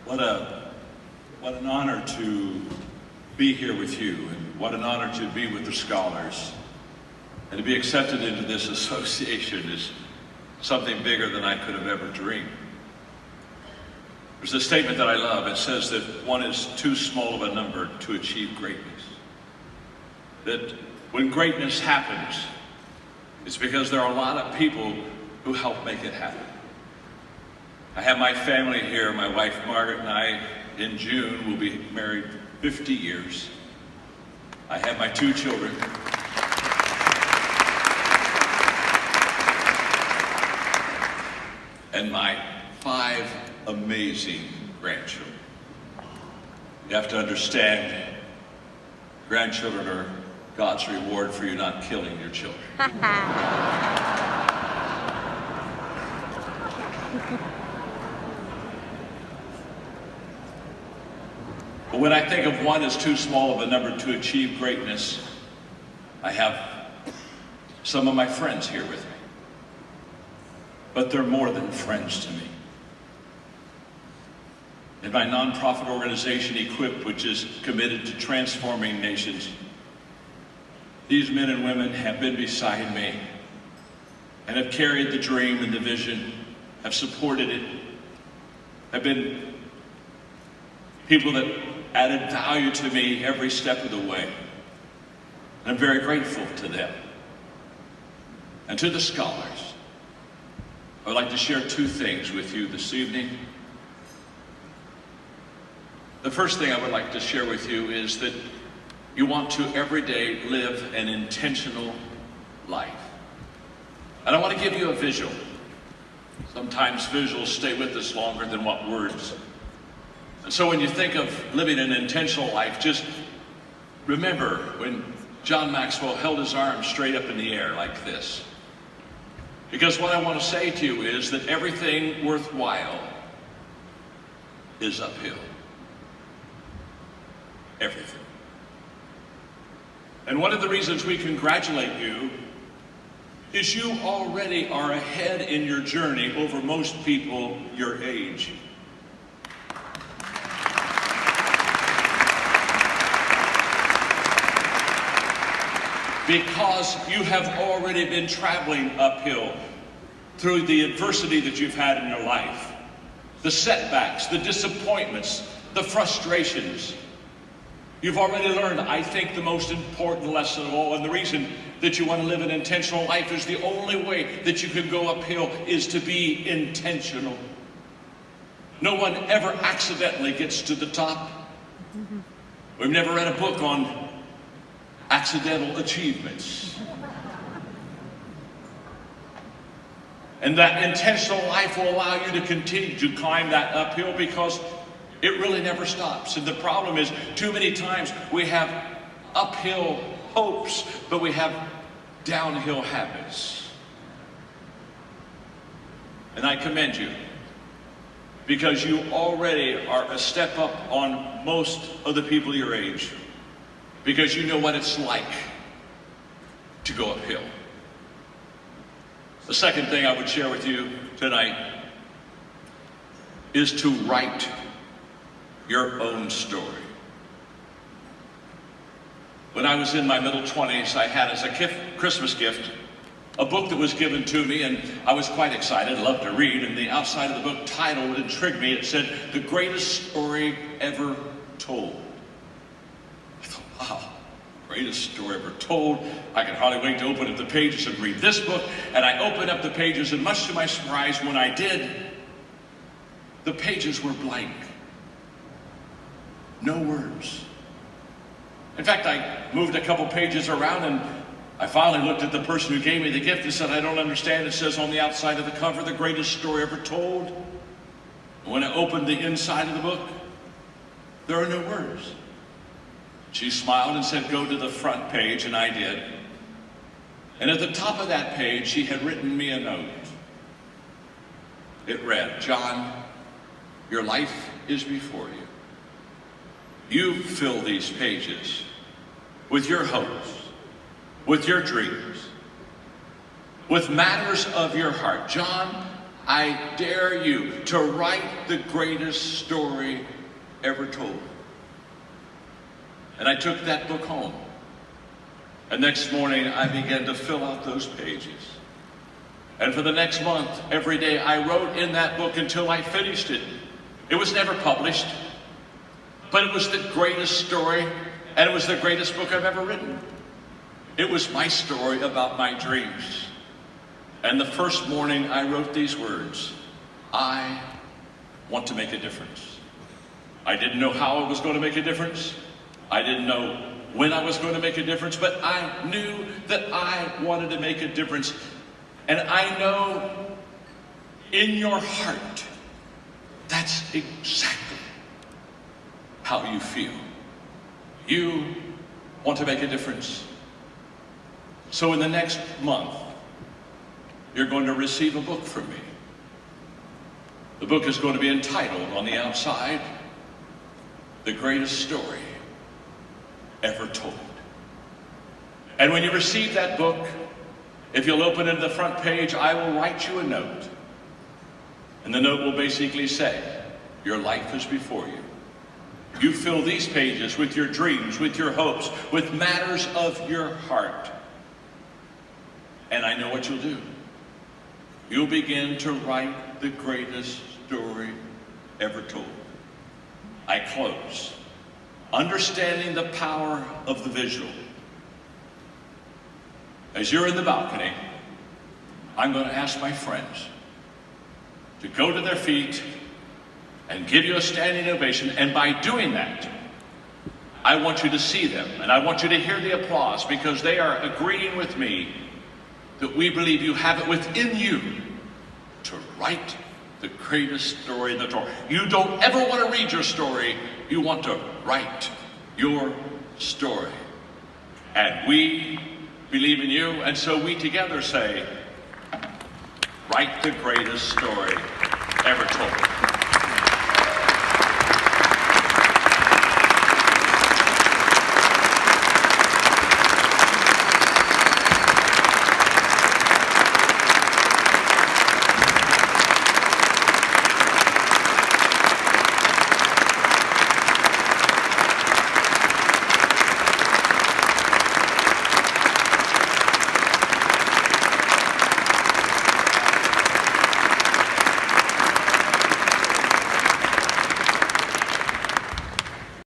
What an honor to be here with you, and what an honor to be with the scholars. And to be accepted into this association is something bigger than I could have ever dreamed. There's a statement that I love. It says that one is too small of a number to achieve greatness. That when greatness happens, it's because there are a lot of people who help make it happen. I have my family here. My wife Margaret and I, in June, will be married 50 years. I have my 2 children. And my 5 amazing grandchildren. You have to understand, grandchildren are God's reward for you not killing your children. But when I think of one as too small of a number to achieve greatness, I have some of my friends here with me. But they're more than friends to me. In my nonprofit organization, Equip, which is committed to transforming nations, these men and women have been beside me and have carried the dream and the vision, have supported it, have been people that added value to me every step of the way. And I'm very grateful to them. And to the scholars, I would like to share 2 things with you this evening. The first thing I would like to share with you is that you want to every day live an intentional life. And I want to give you a visual. Sometimes visuals stay with us longer than what words. And so when you think of living an intentional life, just remember when John Maxwell held his arms straight up in the air like this. Because what I want to say to you is that everything worthwhile is uphill. Everything. And one of the reasons we congratulate you is you already are ahead in your journey over most people your age. Because you have already been traveling uphill through the adversity that you've had in your life, the setbacks, the disappointments, the frustrations. You've already learned, I think, the most important lesson of all, and the reason that you want to live an intentional life is the only way that you can go uphill is to be intentional. No one ever accidentally gets to the top. We've never read a book on accidental achievements. And that intentional life will allow you to continue to climb that uphill because it really never stops. And the problem is, too many times we have uphill hopes, but we have downhill habits. And I commend you, because you already are a step up on most of the people your age, because you know what it's like to go uphill. The second thing I would share with you tonight is to write your own story. When I was in my middle 20s, I had as a Christmas gift a book that was given to me, and I was quite excited, loved to read, and the outside of the book title intrigued me. It said, "The Greatest Story Ever Told." I thought, wow, greatest story ever told. I could hardly wait to open up the pages and read this book, and I opened up the pages, and much to my surprise, when I did, the pages were blank. No words. In fact, I moved a couple pages around and I finally looked at the person who gave me the gift and said, "I don't understand. It says on the outside of the cover, the greatest story ever told." And when I opened the inside of the book, there are no words. She smiled and said, "Go to the front page," and I did. And at the top of that page, she had written me a note. It read, "John, your life is before you. You fill these pages with your hopes, with your dreams, with matters of your heart. John, I dare you to write the greatest story ever told. And I took that book home. And next morning, I began to fill out those pages. And for the next month, every day, I wrote in that book until I finished it. It was never published, but it was the greatest story, and it was the greatest book I've ever written. It was my story about my dreams. And the first morning, I wrote these words: I want to make a difference. I didn't know how I was going to make a difference. I didn't know when I was going to make a difference, but I knew that I wanted to make a difference. And I know in your heart, that's exactly how you feel. You want to make a difference. So in the next month, you're going to receive a book from me. The book is going to be entitled on the outside, The Greatest Story Ever Told. And when you receive that book, if you'll open it to the front page, I will write you a note. And the note will basically say, your life is before you. You fill these pages with your dreams, with your hopes, with matters of your heart. And I know what you'll do. You'll begin to write the greatest story ever told. I close. Understanding the power of the visual. As you're in the balcony, I'm going to ask my friends to go to their feet and give you a standing ovation. And by doing that, I want you to see them, and I want you to hear the applause, because they are agreeing with me that we believe you have it within you to write the greatest story in the Torah. You don't ever want to read your story. You want to write your story. And we believe in you, and so we together say, write the greatest story ever told.